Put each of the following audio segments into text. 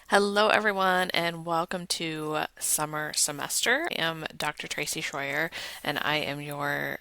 Hello, everyone, and welcome to summer semester. I am Dr. Tracy Schroyer, and I am your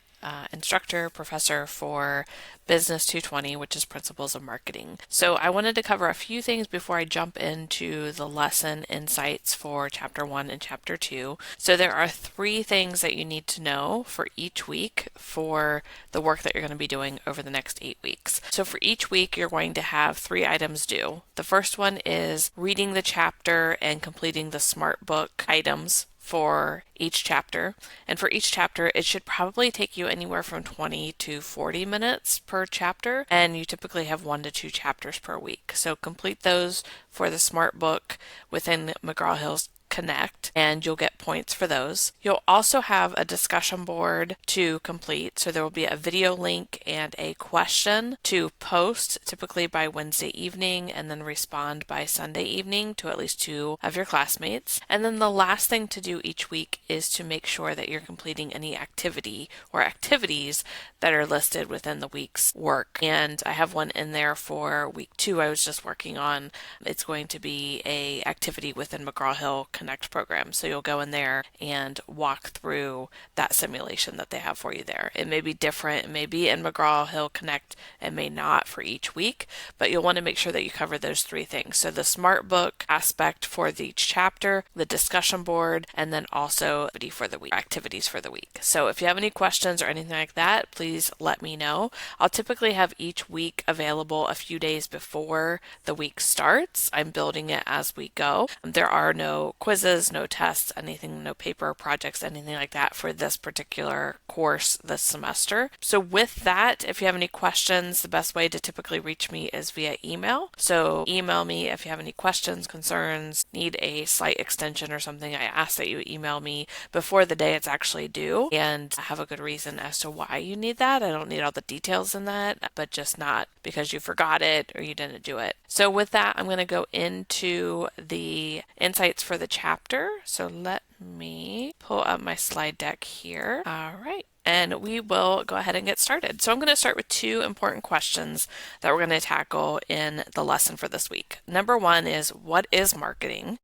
instructor, professor for Business 220, which is Principles of Marketing. So, I wanted to cover a few things before I jump into the lesson insights for Chapter 1 and Chapter 2. So, there are three things that you need to know for each week for the work that you're going to be doing over the next 8 weeks. So, for each week, you're going to have three items due. The first one is reading the chapter and completing the Smart Book items for each chapter. And for each chapter, it should probably take you anywhere from 20 to 40 minutes per chapter, and you typically have 1 to 2 chapters per week. So complete those for the Smart Book within McGraw-Hill's Connect, and you'll get points for those. You'll also have a discussion board to complete, so there will be a video link and a question to post, typically by Wednesday evening, and then respond by Sunday evening to at least two of your classmates. And then the last thing to do each week is to make sure that you're completing any activity or activities that are listed within the week's work. And I have one in there for week 2 I was just working on. It's going to be a activity within McGraw-Hill Connect program. So you'll go in there and walk through that simulation that they have for you there. It may be different, it may be in McGraw-Hill Connect, it may not for each week, but you'll want to make sure that you cover those three things. So the Smart Book aspect for each chapter, the discussion board, and then also activities for the week. So if you have any questions or anything like that, please let me know. I'll typically have each week available a few days before the week starts. I'm building it as we go. There are no quizzes, no tests, anything, no paper projects, anything like that for this particular course this semester. So with that, if you have any questions, the best way to typically reach me is via email. So email me if you have any questions, concerns, need a slight extension or something. I ask that you email me before the day it's actually due and have a good reason as to why you need that. I don't need all the details in that, but just not because you forgot it or you didn't do it. So with that, I'm going to go into the insights for the chapter. So let me pull up my slide deck here. All right. And we will go ahead and get started. So I'm going to start with two important questions that we're going to tackle in the lesson for this week. Number one is, what is marketing?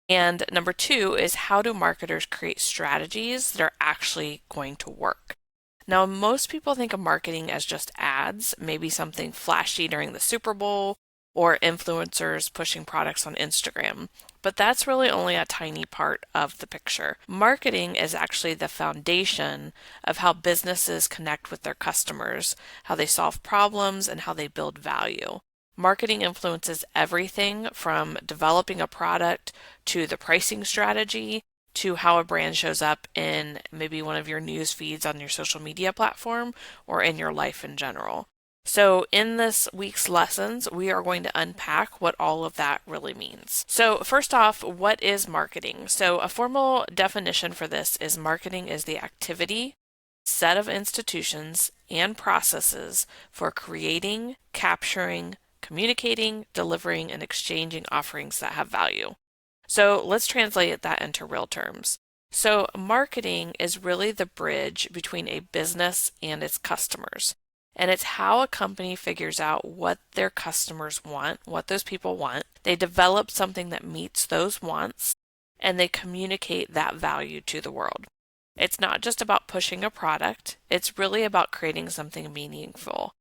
And number two is, how do marketers create strategies that are actually going to work? Now, most people think of marketing as just ads, maybe something flashy during the Super Bowl, or influencers pushing products on Instagram. But that's really only a tiny part of the picture. Marketing is actually the foundation of how businesses connect with their customers, how they solve problems, and how they build value. Marketing influences everything from developing a product to the pricing strategy to how a brand shows up in maybe one of your news feeds on your social media platform or in your life in general. So in this week's lessons, we are going to unpack what all of that really means. So first off, what is marketing? So a formal definition for this is marketing is the activity, set of institutions, and processes for creating, capturing, communicating, delivering, and exchanging offerings that have value. So let's translate that into real terms. So marketing is really the bridge between a business and its customers. And it's how a company figures out what their customers want, what those people want. They develop something that meets those wants, and they communicate that value to the world. It's not just about pushing a product, it's really about creating something meaningful.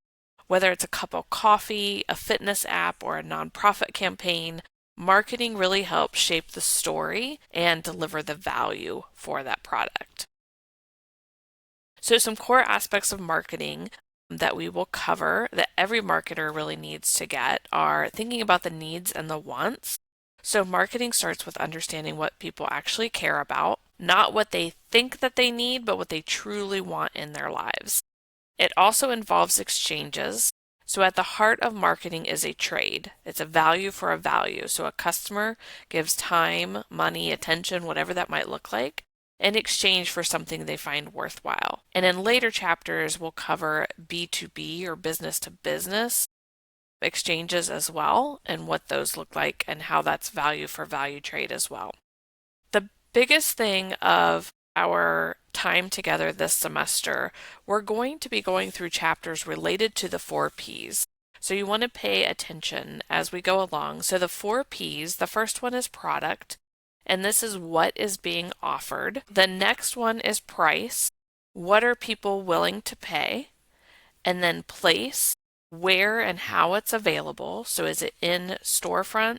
Whether it's a cup of coffee, a fitness app, or a nonprofit campaign, marketing really helps shape the story and deliver the value for that product. So some core aspects of marketing that we will cover that every marketer really needs to get are thinking about the needs and the wants. So marketing starts with understanding what people actually care about, not what they think that they need, but what they truly want in their lives. It also involves exchanges. So at the heart of marketing is a trade. It's a value for a value. So a customer gives time, money, attention, whatever that might look like, in exchange for something they find worthwhile. And in later chapters, we'll cover B2B or business to business exchanges as well, and what those look like and how that's value for value trade as well. The biggest thing of our time together this semester, we're going to be going through chapters related to the 4 Ps. So you want to pay attention as we go along. So the 4 Ps, the first one is product, and this is what is being offered. The next one is price. What are people willing to pay? And then place, where and how it's available. So is it in storefront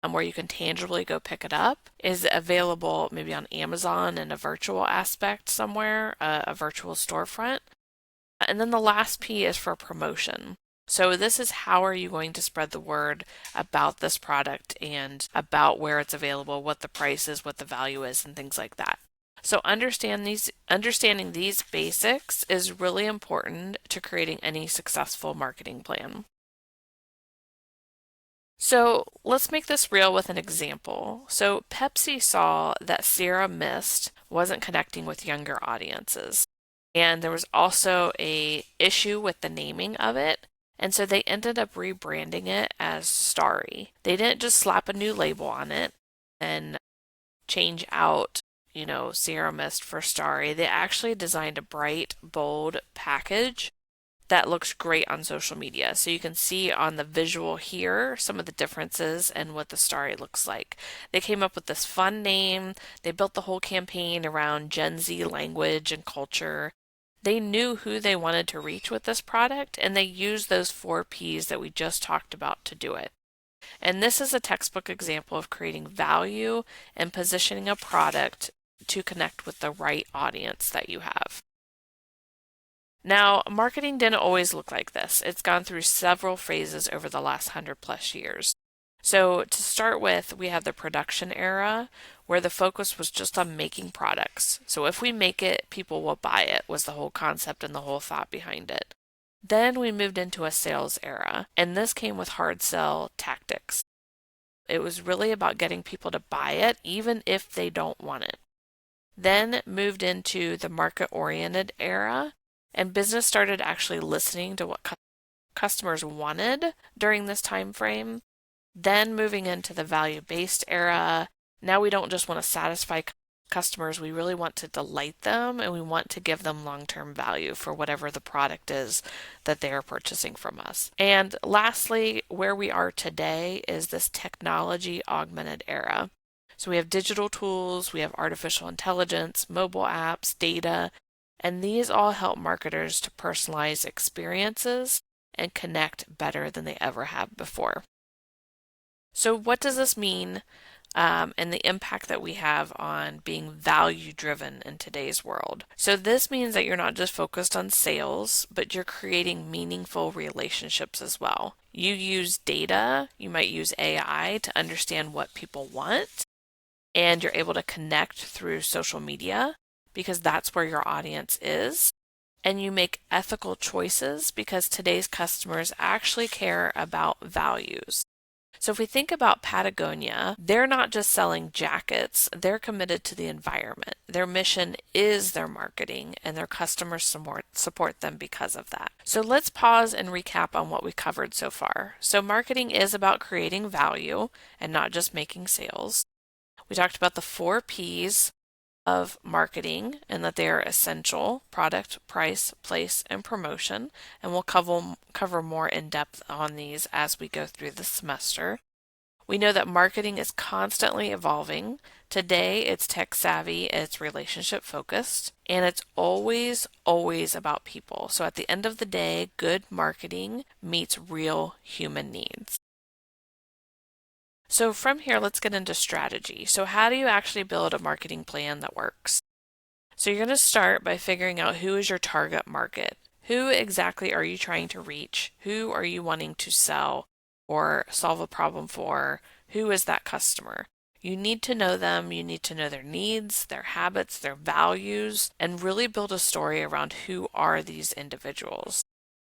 where you can tangibly go pick it up? Is it available maybe on Amazon in a virtual aspect somewhere, a virtual storefront? And then the last P is for promotion. So this is how are you going to spread the word about this product and about where it's available, what the price is, what the value is, and things like that. So understanding these basics is really important to creating any successful marketing plan. So let's make this real with an example. So Pepsi saw that Sierra Mist wasn't connecting with younger audiences. And there was also a issue with the naming of it. And so they ended up rebranding it as Starry. They didn't just slap a new label on it and change out, Sierra Mist for Starry. They actually designed a bright, bold package that looks great on social media. So you can see on the visual here some of the differences and what the Starry looks like. They came up with this fun name. They built the whole campaign around Gen Z language and culture. They knew who they wanted to reach with this product, and they used those 4 Ps that we just talked about to do it. And this is a textbook example of creating value and positioning a product to connect with the right audience that you have. Now, marketing didn't always look like this. It's gone through several phases over the last 100+ years. So to start with, we have the production era where the focus was just on making products. So if we make it, people will buy it was the whole concept and the whole thought behind it. Then we moved into a sales era, and this came with hard sell tactics. It was really about getting people to buy it even if they don't want it. Then moved into the market-oriented era, and business started actually listening to what customers wanted during this time frame. Then moving into the value-based era, now we don't just want to satisfy customers, we really want to delight them and we want to give them long-term value for whatever the product is that they are purchasing from us. And lastly, where we are today is this technology augmented era. So we have digital tools, we have artificial intelligence, mobile apps, data, and these all help marketers to personalize experiences and connect better than they ever have before. So what does this mean and the impact that we have on being value driven in today's world? So this means that you're not just focused on sales, but you're creating meaningful relationships as well. You use data, you might use AI to understand what people want, and you're able to connect through social media because that's where your audience is. And you make ethical choices because today's customers actually care about values. So if we think about Patagonia, they're not just selling jackets, they're committed to the environment. Their mission is their marketing, and their customers support them because of that. So let's pause and recap on what we covered so far. So marketing is about creating value and not just making sales. We talked about the 4 Ps of marketing and that they are essential: product, price, place, and promotion. And we'll cover more in depth on these as we go through the semester. We know that marketing is constantly evolving. Today, it's tech savvy, it's relationship focused, and it's always, always about people. So at the end of the day, good marketing meets real human needs. So from here, let's get into strategy. So how do you actually build a marketing plan that works? So you're going to start by figuring out who is your target market. Who exactly are you trying to reach? Who are you wanting to sell or solve a problem for? Who is that customer? You need to know them. You need to know their needs, their habits, their values, and really build a story around who are these individuals.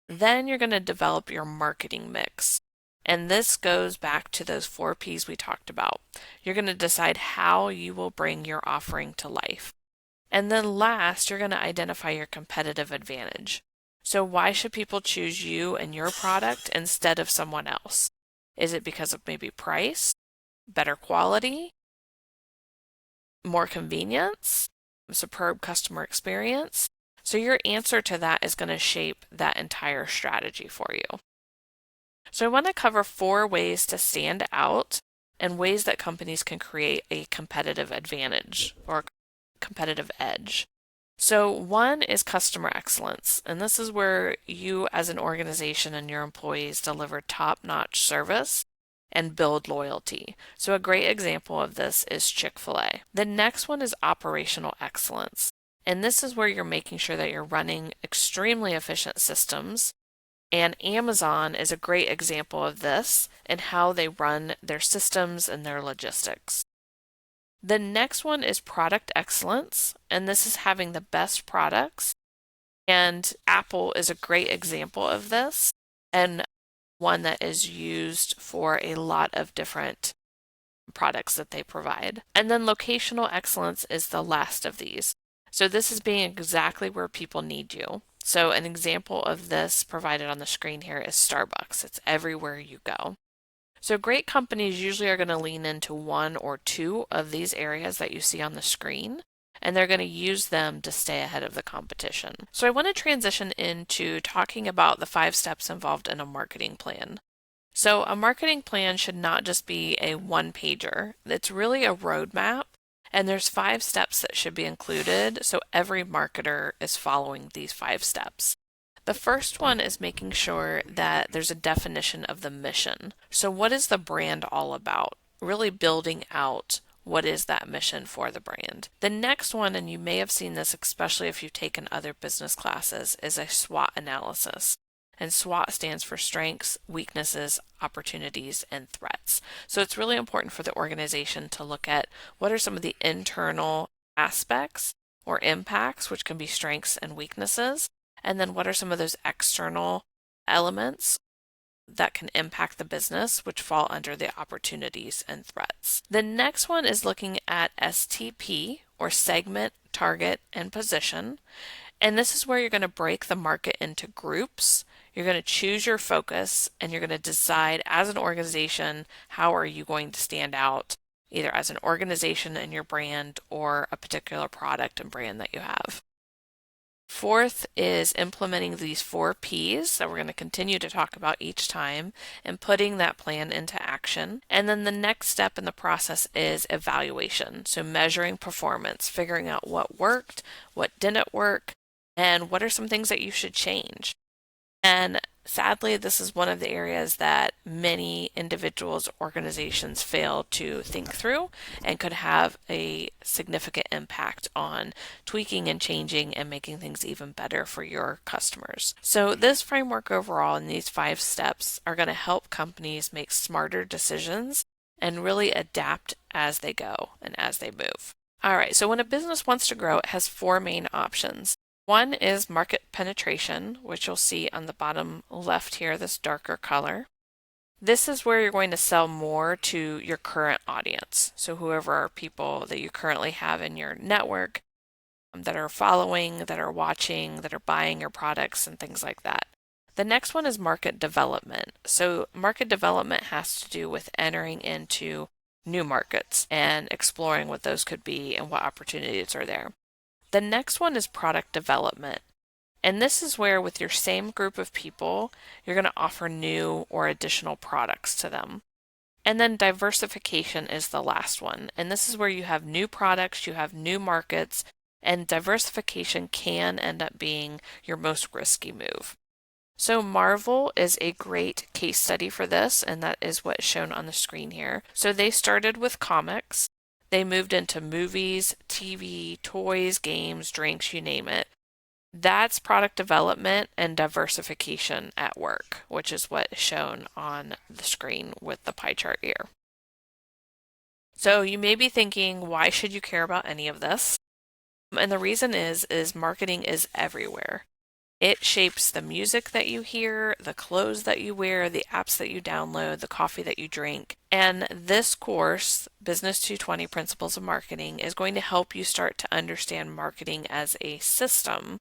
Then you're going to develop your marketing mix. And this goes back to those 4 Ps we talked about. You're going to decide how you will bring your offering to life. And then last, you're going to identify your competitive advantage. So why should people choose you and your product instead of someone else? Is it because of maybe price, better quality, more convenience, superb customer experience? So your answer to that is going to shape that entire strategy for you. So I want to cover 4 ways to stand out and ways that companies can create a competitive advantage or competitive edge. So, one is customer excellence, and this is where you as an organization and your employees deliver top-notch service and build loyalty. So, a great example of this is Chick-fil-A. The next one is operational excellence, and this is where you're making sure that you're running extremely efficient systems. And Amazon is a great example of this and how they run their systems and their logistics. The next one is product excellence, and this is having the best products. And Apple is a great example of this and one that is used for a lot of different products that they provide. And then locational excellence is the last of these. So this is being exactly where people need you. So an example of this provided on the screen here is Starbucks. It's everywhere you go. So great companies usually are going to lean into 1 or 2 of these areas that you see on the screen, and they're going to use them to stay ahead of the competition. So I want to transition into talking about the 5 steps involved in a marketing plan. So a marketing plan should not just be a one-pager. It's really a roadmap, and there's 5 steps that should be included, so every marketer is following these 5 steps. The first one is making sure that there's a definition of the mission. So what is the brand all about? Really building out what is that mission for the brand. The next one, and you may have seen this especially if you've taken other business classes, is a SWOT analysis. And SWOT stands for strengths, weaknesses, opportunities, and threats. So it's really important for the organization to look at what are some of the internal aspects or impacts, which can be strengths and weaknesses, and then what are some of those external elements that can impact the business, which fall under the opportunities and threats. The next one is looking at STP, or segment, target, and position. And this is where you're going to break the market into groups. You're going to choose your focus, and you're going to decide as an organization, how are you going to stand out, either as an organization in your brand or a particular product and brand that you have. Fourth is implementing these 4 Ps that we're going to continue to talk about each time and putting that plan into action. And then the next step in the process is evaluation. So measuring performance, figuring out what worked, what didn't work, and what are some things that you should change. And sadly, this is one of the areas that many individuals, organizations fail to think through and could have a significant impact on tweaking and changing and making things even better for your customers. So this framework overall and these 5 steps are going to help companies make smarter decisions and really adapt as they go and as they move. All right, so when a business wants to grow, it has 4 main options. One is market penetration, which you'll see on the bottom left here, this darker color. This is where you're going to sell more to your current audience. So whoever are people that you currently have in your network that are following, that are watching, that are buying your products and things like that. The next one is market development. So market development has to do with entering into new markets and exploring what those could be and what opportunities are there. The next one is product development. And this is where with your same group of people, you're going to offer new or additional products to them. And then diversification is the last one. And this is where you have new products, you have new markets, and diversification can end up being your most risky move. So Marvel is a great case study for this, and that is what's shown on the screen here. So they started with comics. They moved into movies, TV, toys, games, drinks, you name it. That's product development and diversification at work, which is what is shown on the screen with the pie chart here. So you may be thinking, why should you care about any of this? And the reason is marketing is everywhere. It shapes the music that you hear, the clothes that you wear, the apps that you download, the coffee that you drink. And this course, Business 220 Principles of Marketing, is going to help you start to understand marketing as a system.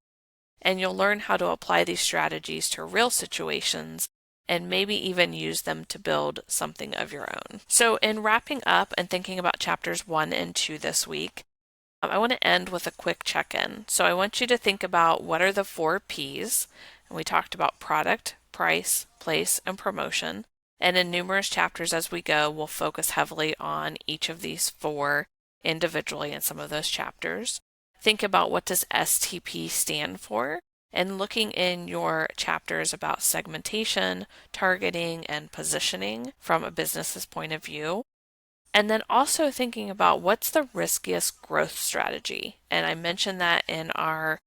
And you'll learn how to apply these strategies to real situations and maybe even use them to build something of your own. So in wrapping up and thinking about chapters 1 and 2 this week, I want to end with a quick check-in. So I want you to think about what are the 4 Ps. And we talked about product, price, place, and promotion. And in numerous chapters as we go, we'll focus heavily on each of these four individually in some of those chapters. Think about what does STP stand for, and looking in your chapters about segmentation, targeting, and positioning from a business's point of view. And then also thinking about what's the riskiest growth strategy. And I mentioned that in our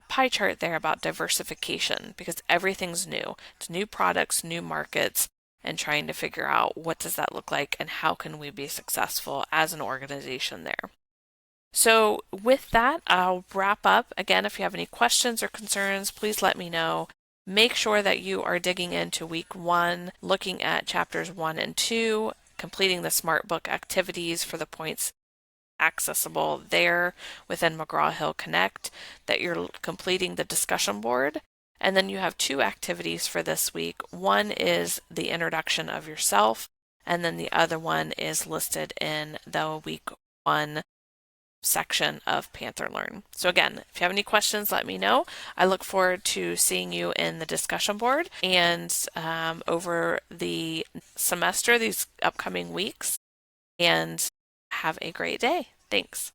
pie chart there about diversification because everything's new. It's new products, new markets, and trying to figure out what does that look like and how can we be successful as an organization there. So with that, I'll wrap up. Again, if you have any questions or concerns, please let me know. Make sure that you are digging into week 1, looking at chapters 1 and 2, completing the Smart Book activities for the points accessible there within McGraw-Hill Connect, that you're completing the discussion board. And then you have 2 activities for this week. One is the introduction of yourself, and then the other one is listed in the week 1 section of Panther Learn. So again, if you have any questions, let me know. I look forward to seeing you in the discussion board and over the semester, these upcoming weeks. And have a great day. Thanks.